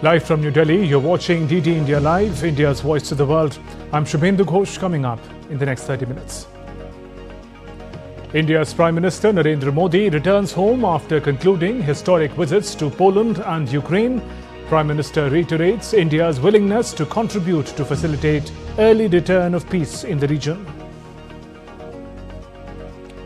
Live from New Delhi, you're watching DD India Live, India's voice to the world. I'm Shubhendu Ghosh, coming up in the next 30 minutes. India's Prime Minister Narendra Modi returns home after concluding historic visits to Poland and Ukraine. Prime Minister reiterates India's willingness to contribute to facilitate early return of peace in the region.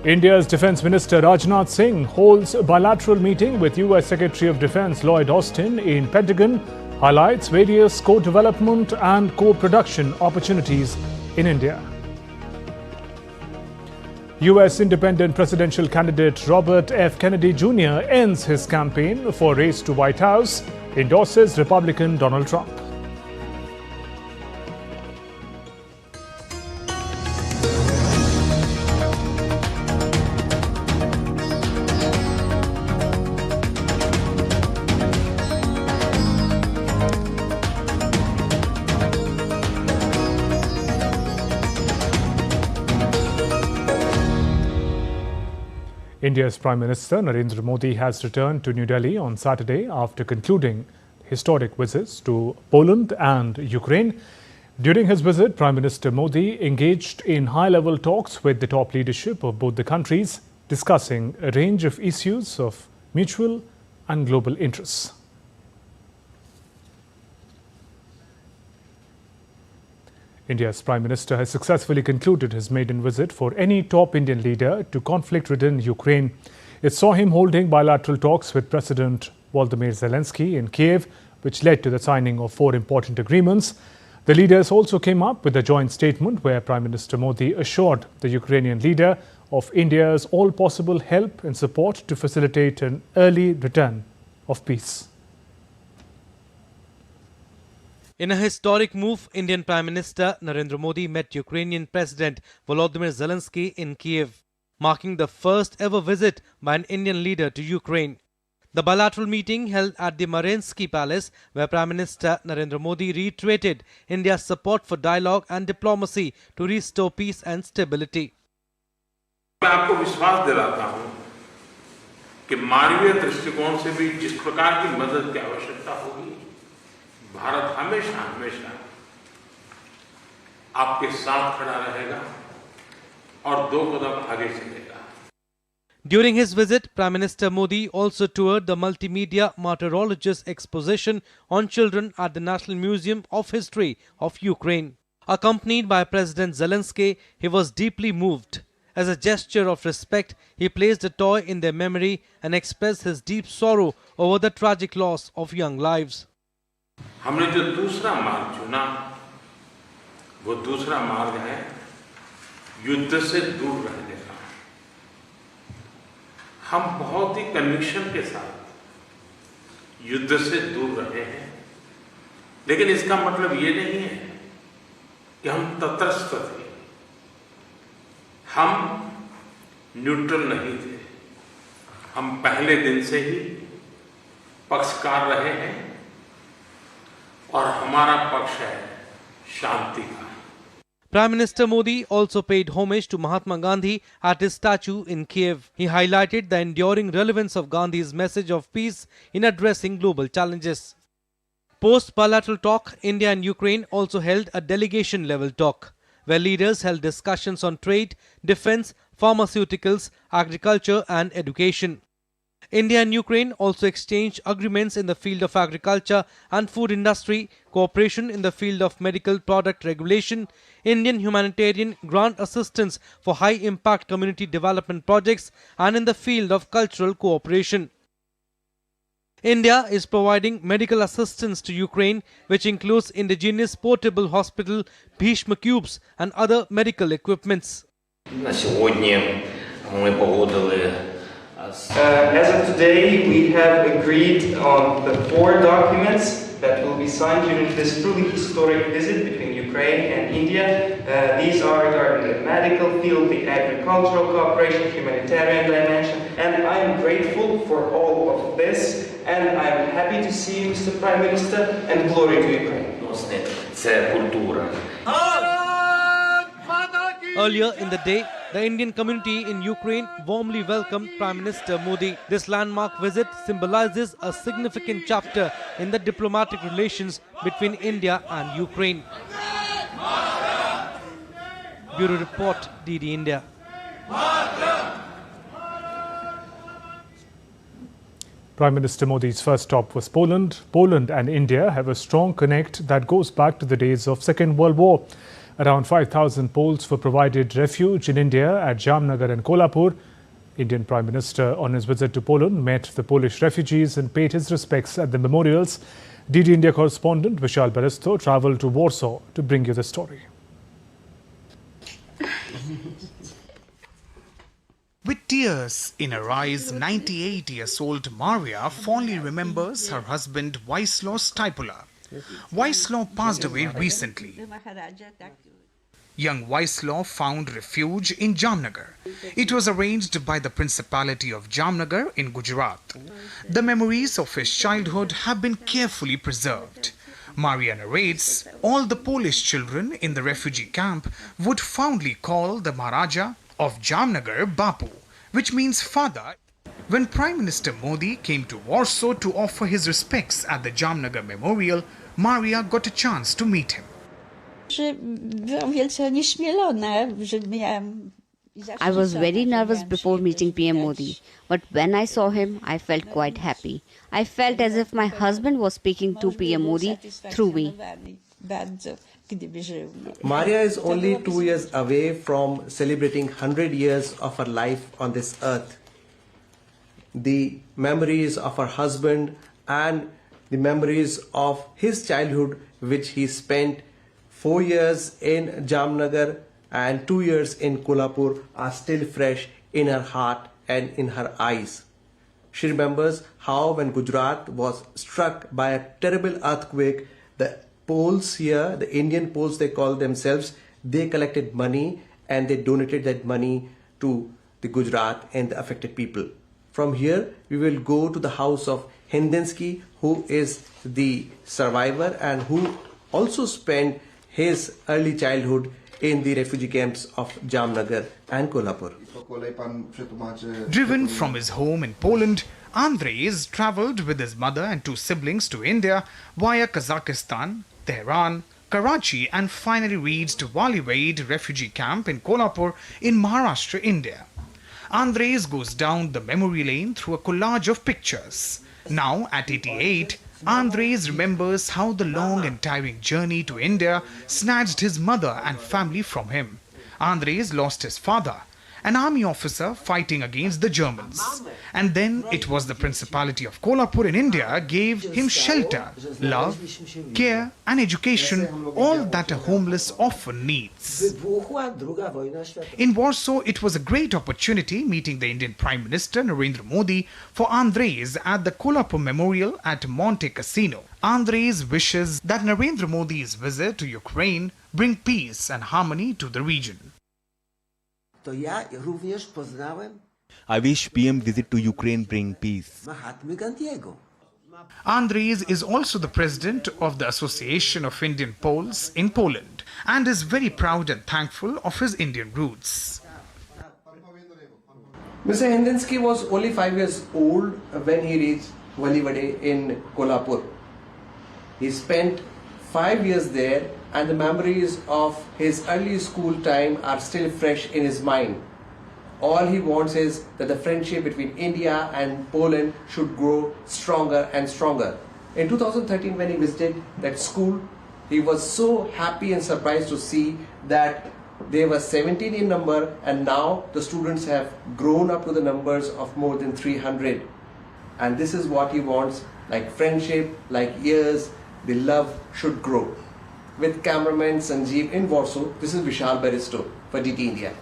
India's Defence Minister Rajnath Singh holds a bilateral meeting with US Secretary of Defence Llyod Austin in Pentagon, highlights various co-development and co-production opportunities in India. US independent presidential candidate Robert F. Kennedy Jr. ends his campaign for race to White House, endorses Republican Donald Trump. India's Prime Minister Narendra Modi has returned to New Delhi on Saturday after concluding historic visits to Poland and Ukraine. During his visit, Prime Minister Modi engaged in high-level talks with the top leadership of both the countries, discussing a range of issues of mutual and global interests. India's Prime Minister has successfully concluded his maiden visit for any top Indian leader to conflict-ridden Ukraine. It saw him holding bilateral talks with President Volodymyr Zelensky in Kiev, which led to the signing of 4 important agreements. The leaders also came up with a joint statement where Prime Minister Modi assured the Ukrainian leader of India's all possible help and support to facilitate an early return of peace. In a historic move, Indian Prime Minister Narendra Modi met Ukrainian President Volodymyr Zelensky in Kiev, marking the first ever visit by an Indian leader to Ukraine. The bilateral meeting held at the Mariinsky Palace, where Prime Minister Narendra Modi reiterated India's support for dialogue and diplomacy to restore peace and stability. मैं आपको विश्वास दिलाता हूं कि मानवीय दृष्टिकोण से भी जिस प्रकार की मदद की आवश्यकता होगी, भारत हमेशा हमेशा आपके साथ खड़ा रहेगा और 2 कदम आगे चलेगा. During his visit, Prime Minister Modi also toured the multimedia martyrologist exposition on children at the National Museum of History of Ukraine. Accompanied by President Zelensky, he was deeply moved. As a gesture of respect, he placed a toy in their memory and expressed his deep sorrow over the tragic loss of young lives. हमने जो दूसरा मार्ग चुना, वो दूसरा मार्ग है युद्ध से दूर रहने का. हम बहुत ही कन्विक्शन के साथ युद्ध से दूर रहे हैं, लेकिन इसका मतलब ये नहीं है कि हम तटस्थ थे. हम न्यूट्रल नहीं थे. हम पहले दिन से ही पक्षकार रहे हैं और हमारा पक्ष है शांति का. Prime Minister Modi also paid homage to Mahatma Gandhi at his statue in Kiev. He highlighted the enduring relevance of Gandhi's message of peace in addressing global challenges. Post-bilateral talk, India and Ukraine also held a delegation-level talk, where leaders held discussions on trade, defense, pharmaceuticals, agriculture and education. India and Ukraine also exchanged agreements in the field of agriculture and food industry, cooperation in the field of medical product regulation, Indian humanitarian grant assistance for high-impact community development projects, and in the field of cultural cooperation. India is providing medical assistance to Ukraine, which includes indigenous portable hospital, Bhishma cubes and other medical equipments. As of today, we have agreed on the 4 documents that will be signed during this truly historic visit between Ukraine and India. These are regarding the medical field, the agricultural cooperation, humanitarian dimension, and I am grateful for all of this, and I am happy to see you, Mr. Prime Minister, and glory to Ukraine. Earlier in the day, The Indian community in Ukraine warmly welcomed Prime Minister Modi. This landmark visit symbolizes a significant chapter in the diplomatic relations between India and Ukraine. Bureau Report, DD India. Prime Minister Modi's first stop was Poland. Poland and India have a strong connect that goes back to the days of Second World War. Around 5,000 Poles were provided refuge in India at Jamnagar and Kolhapur. Indian Prime Minister, on his visit to Poland, met the Polish refugees and paid his respects at the memorials. DD India correspondent Vishal Baristo travelled to Warsaw to bring you the story. With tears in her eyes, 98-year-old Maria fondly remembers her husband Waislaw Stipula. Waislaw passed away recently. Young Waislaw found refuge in Jamnagar. It was arranged by the Principality of Jamnagar in Gujarat. The memories of his childhood have been carefully preserved. Maria narrates, all the Polish children in the refugee camp would fondly call the Maharaja of Jamnagar Bapu, which means father. When Prime Minister Modi came to Warsaw to offer his respects at the Jamnagar Memorial, Maria got a chance to meet him. I was very nervous before meeting PM Modi, but when I saw him, I felt quite happy. I felt as if my husband was speaking to PM Modi through me. Maria is only 2 years away from celebrating 100 years of her life on this earth. The memories of her husband and the memories of his childhood, which he spent 4 years in Jamnagar and 2 years in Kolhapur, are still fresh in her heart and in her eyes. She remembers how when Gujarat was struck by a terrible earthquake, the Poles here, the Indian Poles they call themselves, they collected money and they donated that money to the Gujarat and the affected people. From here, we will go to the house of Hendensky, who is the survivor and who also spent his early childhood in the refugee camps of Jamnagar and Kolhapur. Driven from his home in Poland, Andres travelled with his mother and 2 siblings to India via Kazakhstan, Tehran, Karachi and finally reached Waliwade refugee camp in Kolhapur in Maharashtra, India. Andres goes down the memory lane through a collage of pictures. Now at 88, Andres remembers how the long and tiring journey to India snatched his mother and family from him. Andres lost his father, an army officer fighting against the Germans. And then it was the Principality of Kolhapur in India gave him shelter, love, care and education, all that a homeless orphan needs. In Warsaw, it was a great opportunity meeting the Indian Prime Minister Narendra Modi for Andres at the Kolhapur Memorial at Monte Cassino. Andres wishes that Narendra Modi's visit to Ukraine bring peace and harmony to the region. I wish PM visit to Ukraine bring peace. Andres is also the president of the Association of Indian Poles in Poland and is very proud and thankful of his Indian roots. Mr. Hendensky was only 5 years old when he reached Waliwade in Kolhapur. He spent 5 years there and the memories of his early school time are still fresh in his mind. All he wants is that the friendship between India and Poland should grow stronger and stronger. In 2013, when he visited that school, he was so happy and surprised to see that they were 17 in number and now the students have grown up to the numbers of more than 300. And this is what he wants, like friendship, like years, the love should grow. With cameraman Sanjeev in Warsaw, this is Vishal Baristo for DT India.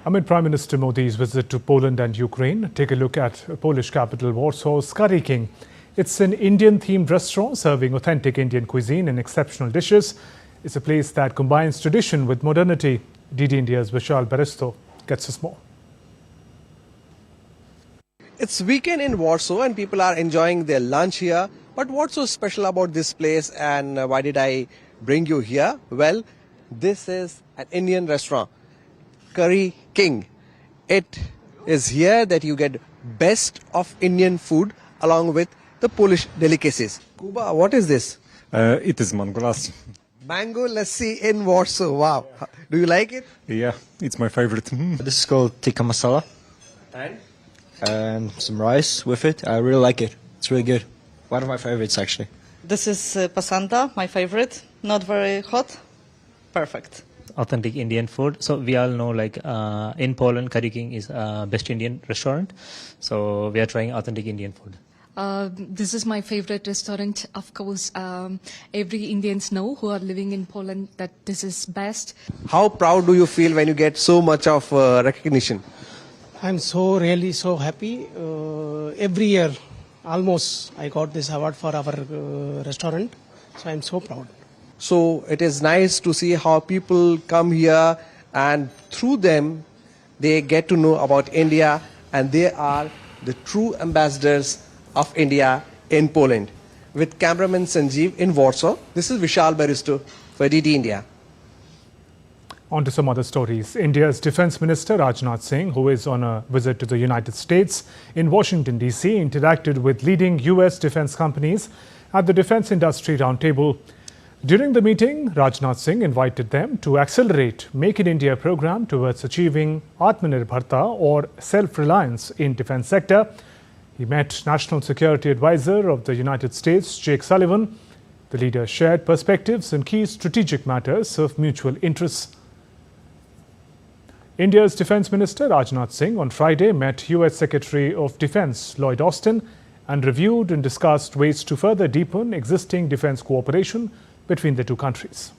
Amid Prime Minister Modi's visit to Poland and Ukraine, take a look at Polish capital Warsaw's Curry King. It's an Indian-themed restaurant serving authentic Indian cuisine and exceptional dishes. It's a place that combines tradition with modernity. DD India's Vishal Baristo gets us more. It's weekend in Warsaw and people are enjoying their lunch here. But what's so special about this place and why did I bring you here? Well, this is an Indian restaurant. Curry King. It is here that you get best of Indian food along with the Polish delicacies. Kuba, what is this? It is mango lassi. Mango lassi in Warsaw. Wow. Do you like it? Yeah, it's my favorite. This is called tikka masala. And some rice with it. I really like it. It's really good. One of my favorites, actually. This is pasanta, my favorite. Not very hot. Perfect. Authentic Indian food. So we all know, like in Poland, Curry King is best Indian restaurant. So we are trying authentic Indian food. This is my favorite restaurant. Of course, every Indians know who are living in Poland that this is best. How proud do you feel when you get so much of recognition? I'm so really so happy. Every year, almost, I got this award for our restaurant. So I'm so proud. So it is nice to see how people come here and through them they get to know about India and they are the true ambassadors of India in Poland. With cameraman Sanjeev in Warsaw, this is Vishal Baristo for DD India. On to some other stories. India's Defence Minister Rajnath Singh, who is on a visit to the United States in Washington, D.C., interacted with leading U.S. defence companies at the Defence Industry Roundtable. During the meeting, Rajnath Singh invited them to accelerate Make in India program towards achieving Atmanirbharta or self-reliance in defence sector. He met National Security Advisor of the United States, Jake Sullivan. The leaders shared perspectives on key strategic matters of mutual interest. India's Defence Minister Rajnath Singh on Friday met US Secretary of Defence Llyod Austin and reviewed and discussed ways to further deepen existing defence cooperation between the two countries.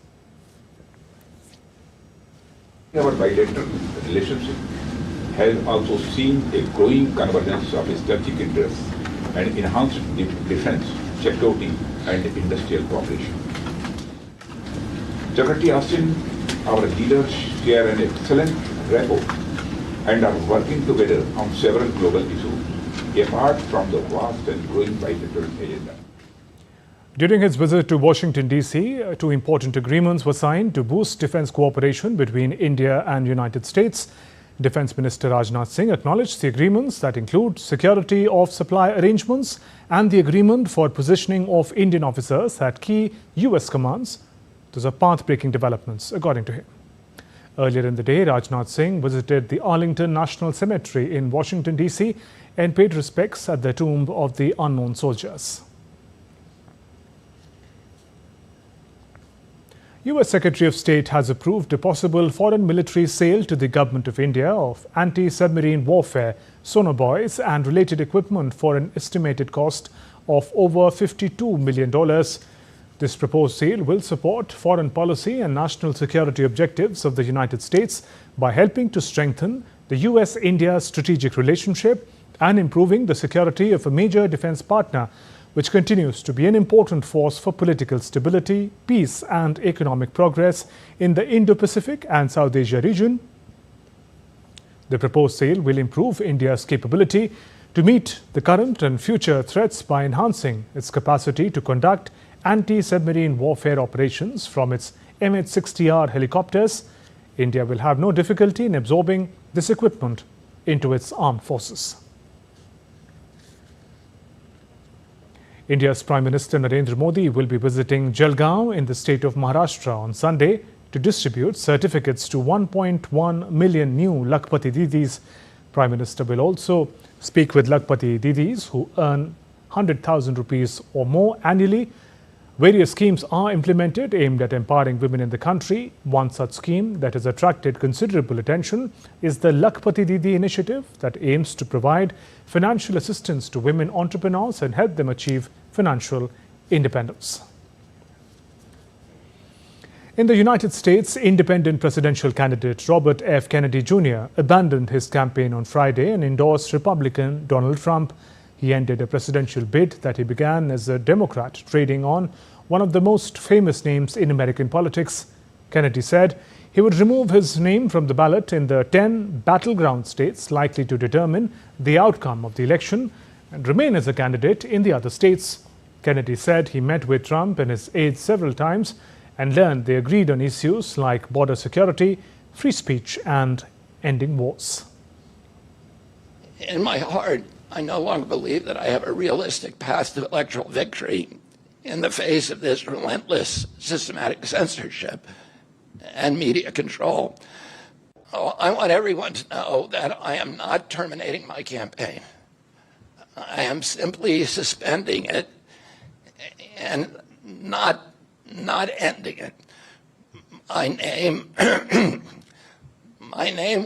Our bilateral relationship has also seen a growing convergence of strategic interests and enhanced defence, security and industrial cooperation. Secretary Austin, our leaders share an excellent rapport and are working together on several global issues, apart from the vast and growing bilateral agenda. During his visit to Washington, D.C., two important agreements were signed to boost defence cooperation between India and United States. Defence Minister Rajnath Singh acknowledged the agreements that include security of supply arrangements and the agreement for positioning of Indian officers at key US commands. Those are path-breaking developments, according to him. Earlier in the day, Rajnath Singh visited the Arlington National Cemetery in Washington, D.C. and paid respects at the tomb of the unknown soldiers. US Secretary of State has approved a possible foreign military sale to the Government of India of anti-submarine warfare, sonar buoys and related equipment for an estimated cost of over $52 million. This proposed sale will support foreign policy and national security objectives of the United States by helping to strengthen the US-India strategic relationship and improving the security of a major defense partner, which continues to be an important force for political stability, peace and economic progress in the Indo-Pacific and South Asia region. The proposed sale will improve India's capability to meet the current and future threats by enhancing its capacity to conduct anti-submarine warfare operations from its MH-60R helicopters. India will have no difficulty in absorbing this equipment into its armed forces. India's Prime Minister Narendra Modi will be visiting Jalgaon in the state of Maharashtra on Sunday to distribute certificates to 1.1 million new Lakhpati Didis. Prime Minister will also speak with Lakhpati Didis who earn 100,000 rupees or more annually. Various schemes are implemented aimed at empowering women in the country. One such scheme that has attracted considerable attention is the Lakhpati Didi initiative that aims to provide financial assistance to women entrepreneurs and help them achieve financial independence. In the United States, independent presidential candidate Robert F. Kennedy Jr. abandoned his campaign on Friday and endorsed Republican Donald Trump. He ended a presidential bid that he began as a Democrat, trading on one of the most famous names in American politics. Kennedy said he would remove his name from the ballot in the 10 battleground states likely to determine the outcome of the election and remain as a candidate in the other states. Kennedy said he met with Trump and his aides several times and learned they agreed on issues like border security, free speech and ending wars. In my heart, I no longer believe that I have a realistic path to electoral victory in the face of this relentless, systematic censorship and media control. Oh, I want everyone to know that I am not terminating my campaign. I am simply suspending it and not ending it. My name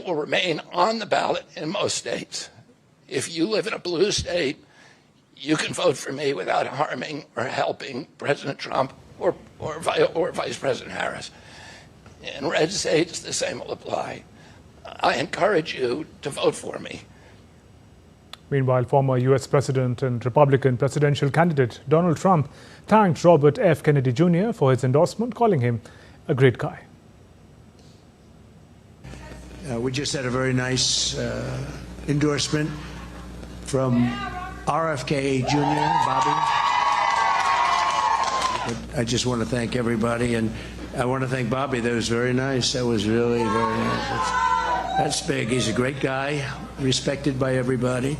will remain on the ballot in most states. If you live in a blue state, you can vote for me without harming or helping President Trump or Vice President Harris. In red states, the same will apply. I encourage you to vote for me. Meanwhile, former U.S. President and Republican presidential candidate Donald Trump thanked Robert F. Kennedy Jr. for his endorsement, calling him a great guy. We just had a very nice endorsement from RFK Jr., Bobby. But I just want to thank everybody, and I want to thank Bobby. That was very nice. That was really very nice. That's big. He's a great guy, respected by everybody.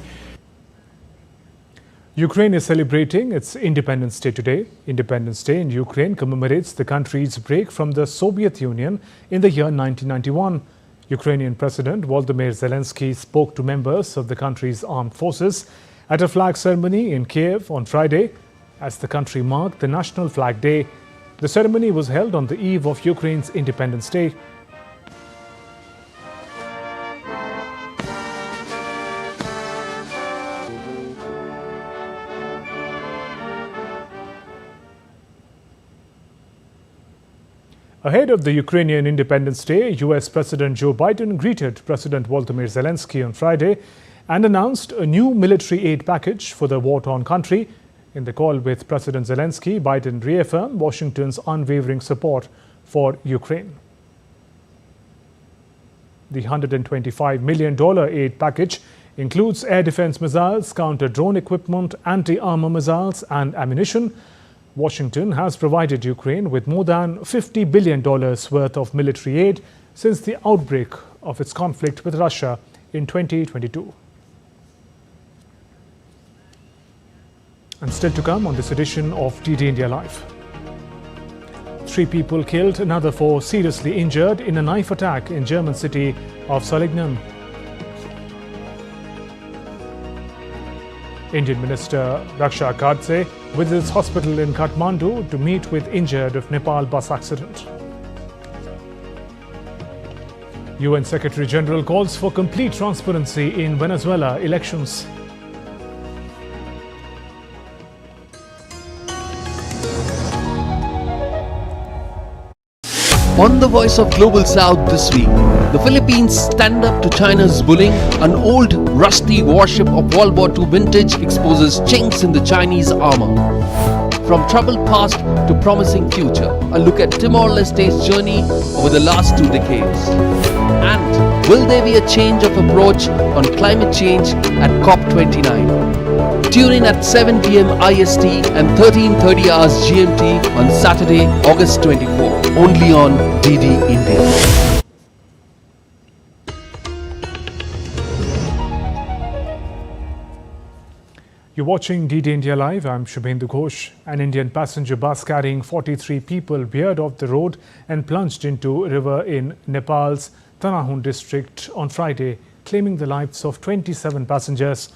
Ukraine is celebrating its Independence Day today. Independence Day in Ukraine commemorates the country's break from the Soviet Union in the year 1991. Ukrainian President Volodymyr Zelensky spoke to members of the country's armed forces at a flag ceremony in Kiev on Friday as the country marked the National Flag Day. The ceremony was held on the eve of Ukraine's Independence Day. Ahead of the Ukrainian Independence Day, US President Joe Biden greeted President Volodymyr Zelensky on Friday and announced a new military aid package for the war-torn country. In the call with President Zelensky, Biden reaffirmed Washington's unwavering support for Ukraine. The $125 million aid package includes air defense missiles, counter-drone equipment, anti-armor missiles and ammunition. Washington has provided Ukraine with more than $50 billion worth of military aid since the outbreak of its conflict with Russia in 2022. And still to come on this edition of DD India Live. 3 people killed, another 4 seriously injured in a knife attack in German city of Solignan. Indian Minister Raksha Kardse visits hospital in Kathmandu to meet with injured of Nepal bus accident. UN Secretary General calls for complete transparency in Venezuela elections. On the Voice of Global South this week, the Philippines stand up to China's bullying. An old, rusty warship of World War II vintage exposes chinks in the Chinese armor. From troubled past to promising future, a look at Timor-Leste's journey over the last 2 decades. And will there be a change of approach on climate change at COP29? Tune in at 7 p.m. IST and 13:30 hours GMT on Saturday, August 24, only on DD India. You're watching DD India Live. I'm Shubhendu Ghosh. An Indian passenger bus carrying 43 people veered off the road and plunged into a river in Nepal's Tanahun district on Friday, claiming the lives of 27 passengers.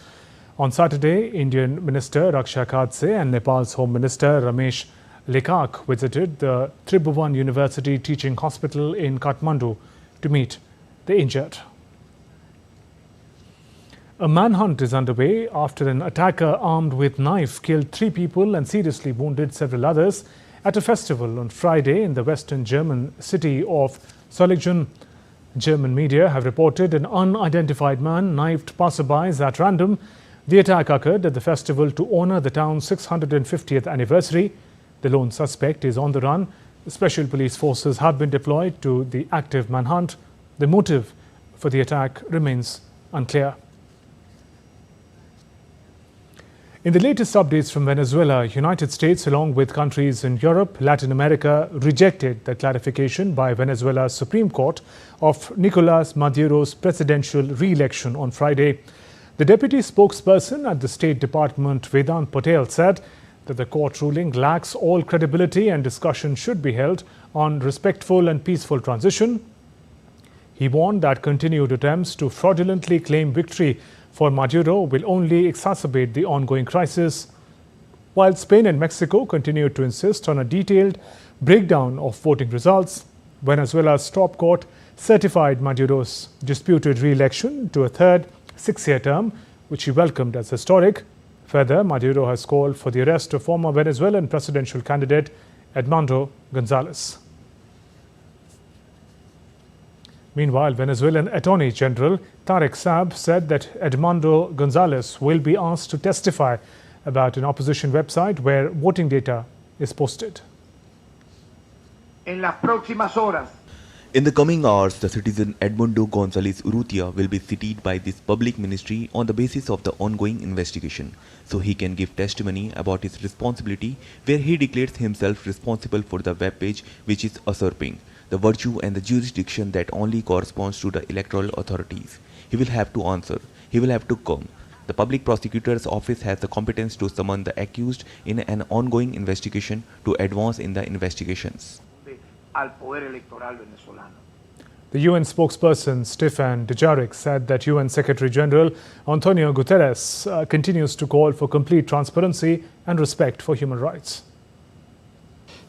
On Saturday, Indian Minister Raksha Kardse and Nepal's Home Minister Ramesh Lekak visited the Tribhuvan University Teaching Hospital in Kathmandu to meet the injured. A manhunt is underway after an attacker armed with knife killed 3 people and seriously wounded several others at a festival on Friday in the western German city of Solignan. German media have reported an unidentified man knifed passerbys at random. The attack occurred at the festival to honor the town's 650th anniversary. The lone suspect is on the run. Special police forces have been deployed to the active manhunt. The motive for the attack remains unclear. In the latest updates from Venezuela, United States, along with countries in Europe, Latin America, rejected the clarification by Venezuela's Supreme Court of Nicolas Maduro's presidential re-election on Friday. The deputy spokesperson at the State Department, Vedant Patel, said that the court ruling lacks all credibility and discussion should be held on respectful and peaceful transition. He warned that continued attempts to fraudulently claim victory for Maduro will only exacerbate the ongoing crisis, while Spain and Mexico continued to insist on a detailed breakdown of voting results. Venezuela's top court certified Maduro's disputed re-election to a third six-year term, which he welcomed as historic. Further, Maduro has called for the arrest of former Venezuelan presidential candidate Edmundo Gonzalez. Meanwhile, Venezuelan Attorney General Tarek Saab said that Edmundo Gonzalez will be asked to testify about an opposition website where voting data is posted. In the coming hours, the citizen Edmundo Gonzalez Urrutia will be cited by this public ministry on the basis of the ongoing investigation, so he can give testimony about his responsibility, where he declares himself responsible for the web page which is usurping the virtue and the jurisdiction that only corresponds to the electoral authorities. He will have to answer. He will have to come. The public prosecutor's office has the competence to summon the accused in an ongoing investigation to advance in the investigations. The UN spokesperson Stefan Dujarric said that UN Secretary General Antonio Guterres continues to call for complete transparency and respect for human rights.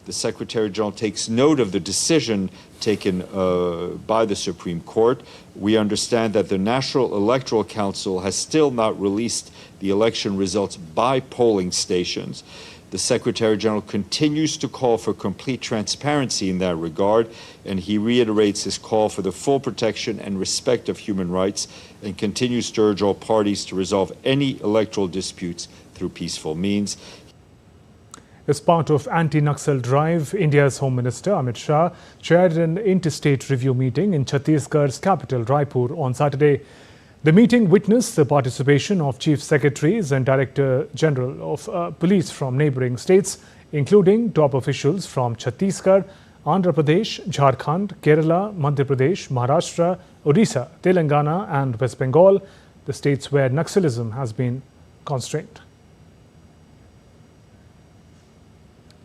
The Secretary General takes note of the decision taken by the Supreme Court. We understand that the National Electoral Council has still not released the election results by polling stations. The Secretary General continues to call for complete transparency in that regard, and he reiterates his call for the full protection and respect of human rights and continues to urge all parties to resolve any electoral disputes through peaceful means. As part of anti-Naxal drive, India's Home Minister Amit Shah chaired an interstate review meeting in Chhattisgarh's capital Raipur on Saturday. The meeting witnessed the participation of Chief Secretaries and Director General of Police from neighbouring states, including top officials from Chhattisgarh, Andhra Pradesh, Jharkhand, Kerala, Madhya Pradesh, Maharashtra, Odisha, Telangana and West Bengal, the states where Naxalism has been constrained.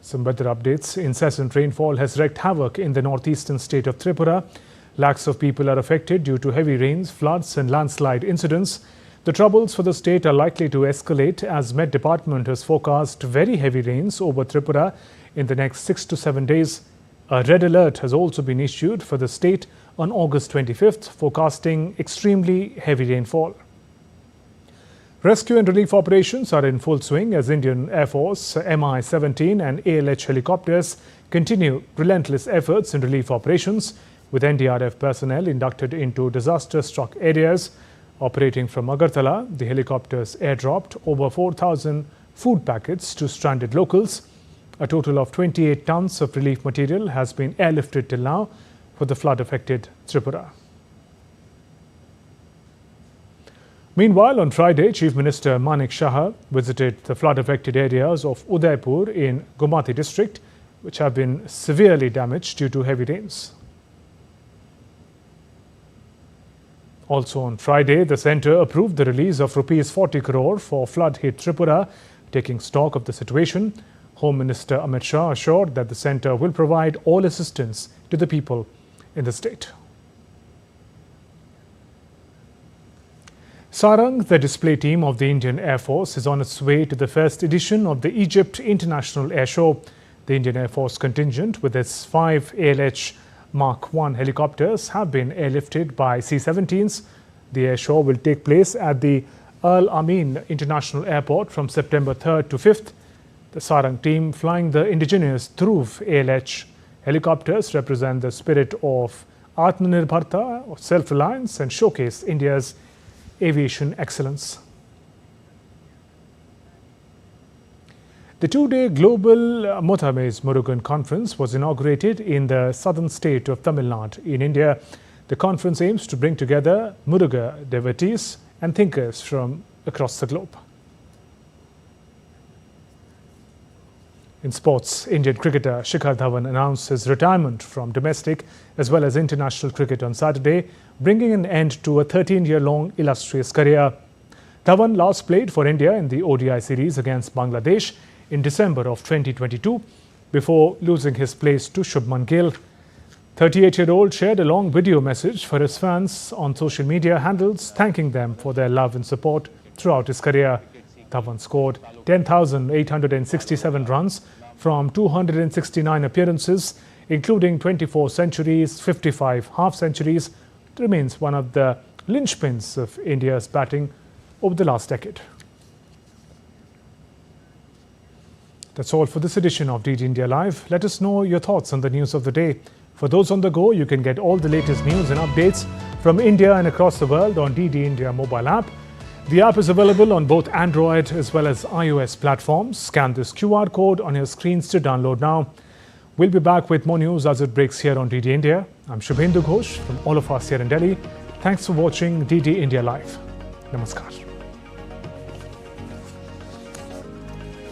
Some weather updates. Incessant rainfall has wreaked havoc in the northeastern state of Tripura. Lakhs of people are affected due to heavy rains, floods and landslide incidents. The troubles for the state are likely to escalate as Met Department has forecast very heavy rains over Tripura in the next 6 to 7 days. A red alert has also been issued for the state on August 25th, forecasting extremely heavy rainfall. Rescue and relief operations are in full swing as Indian Air Force Mi-17 and ALH helicopters continue relentless efforts in relief operations, with NDRF personnel inducted into disaster-struck areas. Operating from Agartala, the helicopters airdropped over 4,000 food packets to stranded locals. A total of 28 tons of relief material has been airlifted till now for the flood-affected Tripura. Meanwhile, on Friday, Chief Minister Manik Shah visited the flood-affected areas of Udaipur in Gomati district, which have been severely damaged due to heavy rains. Also on Friday, the centre approved the release of Rs 40 crore for flood-hit Tripura. Taking stock of the situation, Home Minister Amit Shah assured that the centre will provide all assistance to the people in the state. Sarang, the display team of the Indian Air Force, is on its way to the first edition of the Egypt International Air Show. The Indian Air Force contingent, with its 5 ALH Mark I helicopters, have been airlifted by C-17s. The air show will take place at the Al Amin International Airport from September 3rd to 5th. The Sarang team, flying the indigenous Dhruv ALH helicopters, represent the spirit of Atmanirbharta, self-reliance, and showcase India's aviation excellence. The two-day global Mothamez Murugan conference was inaugurated in the southern state of Tamil Nadu in India. The conference aims to bring together Muruga devotees and thinkers from across the globe. In sports, Indian cricketer Shikhar Dhawan announced his retirement from domestic as well as international cricket on Saturday, bringing an end to a 13-year-long illustrious career. Dhawan last played for India in the ODI series against Bangladesh in December of 2022 before losing his place to Shubman Gill. 38-year-old shared a long video message for his fans on social media handles, thanking them for their love and support throughout his career. Dhawan scored 10,867 runs from 269 appearances, including 24 centuries, 55 half-centuries. It remains one of the linchpins of India's batting over the last decade. That's all for this edition of DD India Live. Let us know your thoughts on the news of the day. For those on the go, you can get all the latest news and updates from India and across the world on DD India mobile app. The app is available on both Android as well as iOS platforms. Scan this QR code on your screens to download now. We'll be back with more news as it breaks here on DD India. I'm Shubhendu Ghosh from all of us here in Delhi. Thanks for watching DD India Live. Namaskar.